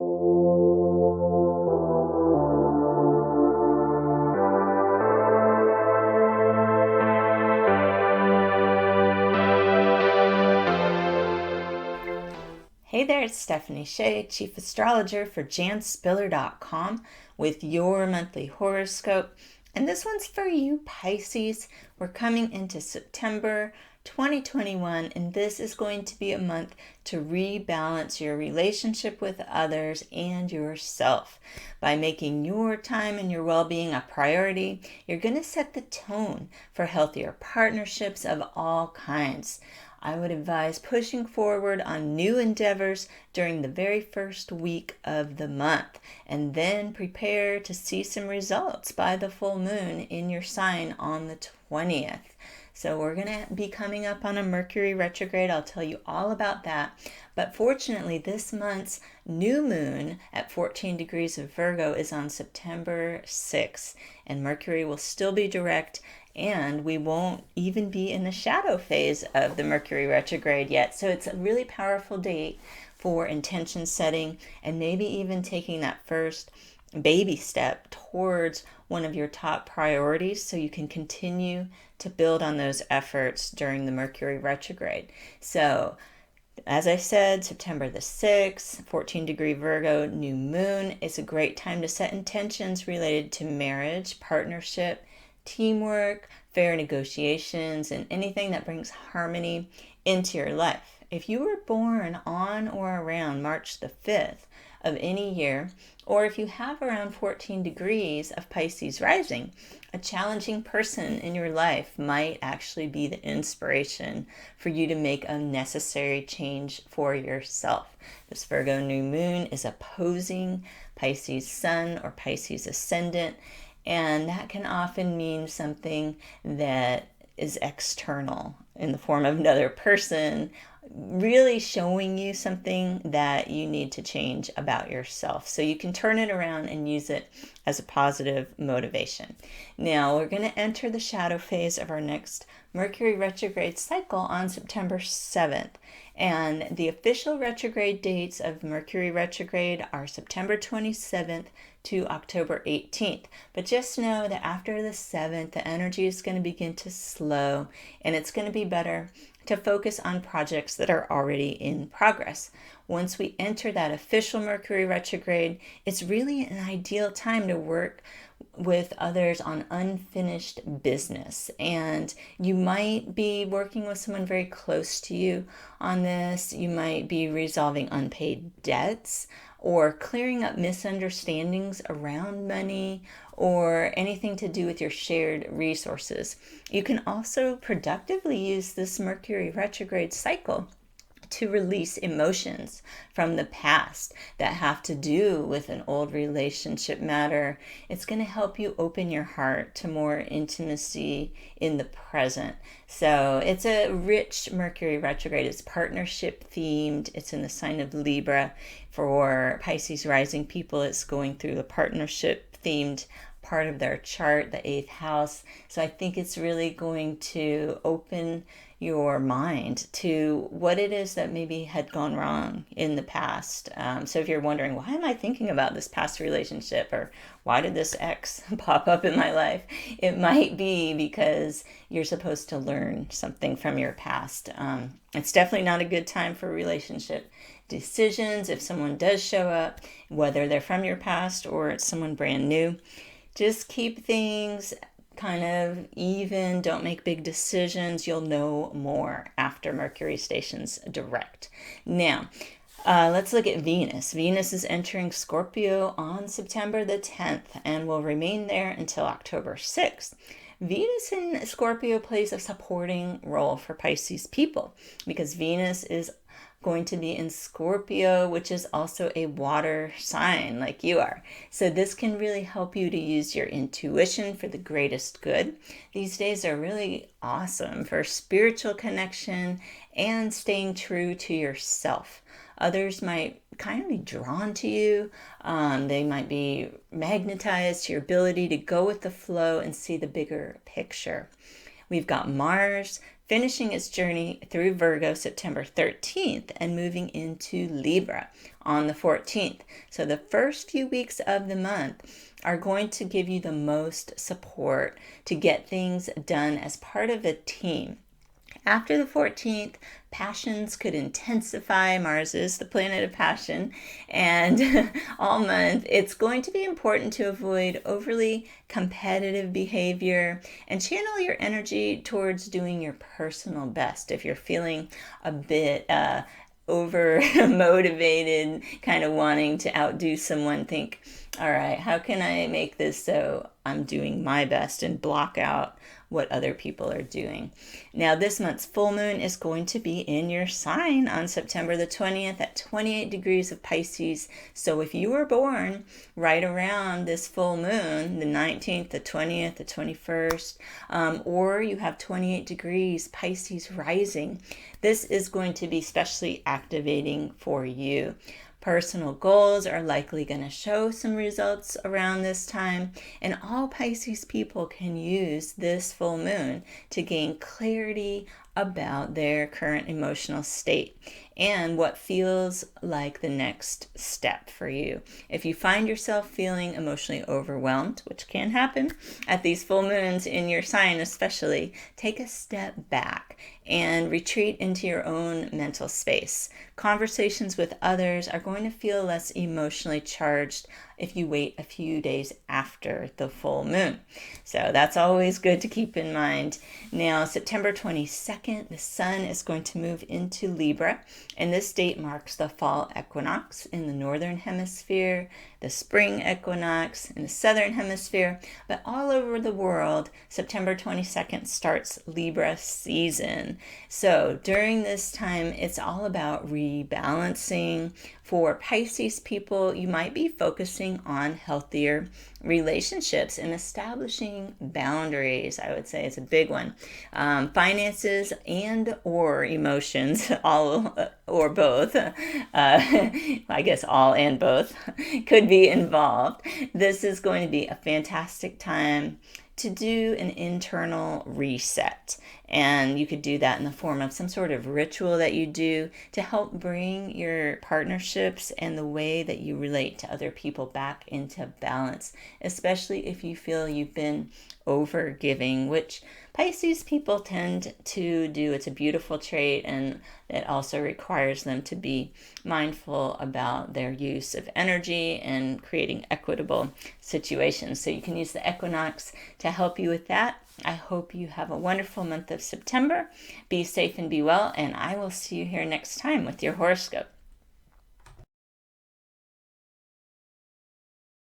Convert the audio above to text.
Hey there, it's Stephanie Shea, Chief Astrologer for janspiller.com with your monthly horoscope. And this one's for you, Pisces. We're coming into September 2021, and this is going to be a month to rebalance your relationship with others and yourself. By making your time and your well-being a priority, you're going to set the tone for healthier partnerships of all kinds. I would advise pushing forward on new endeavors during the very first week of the month, and then prepare to see some results by the full moon in your sign on the 20th. So we're going to be coming up on a Mercury retrograde. I'll tell you all about that. But fortunately, this month's new moon at 14 degrees of Virgo is on September 6th, and Mercury will still be direct, and we won't even be in the shadow phase of the Mercury retrograde yet. So it's a really powerful date for intention setting and maybe even taking that first baby step towards one of your top priorities so you can continue to build on those efforts during the Mercury retrograde. So as I said, September the 6th, 14 degree Virgo, new moon is a great time to set intentions related to marriage, partnership, teamwork, fair negotiations, and anything that brings harmony into your life. If you were born on or around March the 5th of any year, or if you have around 14 degrees of Pisces rising, a challenging person in your life might actually be the inspiration for you to make a necessary change for yourself. This Virgo new moon is opposing Pisces sun or Pisces ascendant, and that can often mean something that is external in the form of another person, really showing you something that you need to change about yourself. So you can turn it around and use it as a positive motivation. Now we're going to enter the shadow phase of our next Mercury retrograde cycle on September 7th. And the official retrograde dates of Mercury retrograde are September 27th to October 18th. But just know that after the 7th, the energy is going to begin to slow, and it's going to be better to focus on projects that are already in progress. Once we enter that official Mercury retrograde, it's really an ideal time to work with others on unfinished business. And you might be working with someone very close to you on this. You might be resolving unpaid debts or clearing up misunderstandings around money or anything to do with your shared resources. You can also productively use this Mercury retrograde cycle to release emotions from the past that have to do with an old relationship matter. It's going to help you open your heart to more intimacy in the present. So it's a rich Mercury retrograde. It's partnership themed. It's in the sign of Libra. For Pisces rising people, it's going through the partnership themed part of their chart, the 8th house. So I think it's really going to open your mind to what it is that maybe had gone wrong in the past. So if you're wondering, why am I thinking about this past relationship, or why did this ex pop up in my life? It might be because you're supposed to learn something from your past. It's definitely not a good time for relationship decisions if someone does show up, whether they're from your past or it's someone brand new. Just keep things kind of even. Don't make big decisions. You'll know more after Mercury stations direct. Now, let's look at Venus. Venus is entering Scorpio on September the 10th and will remain there until October 6th. Venus in Scorpio plays a supporting role for Pisces people because Venus is going to be in Scorpio, which is also a water sign like you are. So this can really help you to use your intuition for the greatest good. These days are really awesome for spiritual connection and staying true to yourself. Others might kind of be drawn to you. They might be magnetized to your ability to go with the flow and see the bigger picture. We've got Mars finishing its journey through Virgo September 13th and moving into Libra on the 14th. So the first few weeks of the month are going to give you the most support to get things done as part of a team. After the 14th, passions could intensify. Mars is the planet of passion. And all month, it's going to be important to avoid overly competitive behavior and channel your energy towards doing your personal best. If you're feeling a bit over motivated, kind of wanting to outdo someone, think, all right, how can I make this so I'm doing my best, and block out what other people are doing. Now, this month's full moon is going to be in your sign on September the 20th at 28 degrees of Pisces. So if you were born right around this full moon, the 19th, the 20th, the 21st, or you have 28 degrees Pisces rising, this is going to be especially activating for you. Personal goals are likely going to show some results around this time, and all Pisces people can use this full moon to gain clarity about their current emotional state and what feels like the next step for you. If you find yourself feeling emotionally overwhelmed, which can happen at these full moons in your sign especially, take a step back and retreat into your own mental space. Conversations with others are going to feel less emotionally charged if you wait a few days after the full moon. So that's always good to keep in mind. Now, September 22nd, the sun is going to move into Libra, and this date marks the fall equinox in the northern hemisphere, the spring equinox in the southern hemisphere, but all over the world, September 22nd starts Libra season. So during this time, it's all about rebalancing. For Pisces people, you might be focusing on healthier relationships and establishing boundaries. I would say it's a big one. Finances and or emotions, all or both, I guess all and both, could be involved. This is going to be a fantastic time to do an internal reset. And you could do that in the form of some sort of ritual that you do to help bring your partnerships and the way that you relate to other people back into balance, especially if you feel you've been over giving, which Pisces people tend to do. It's a beautiful trait, and it also requires them to be mindful about their use of energy and creating equitable situations. So you can use the equinox to help you with that. I hope you have a wonderful month of September. Be safe and be well, and I will see you here next time with your horoscope.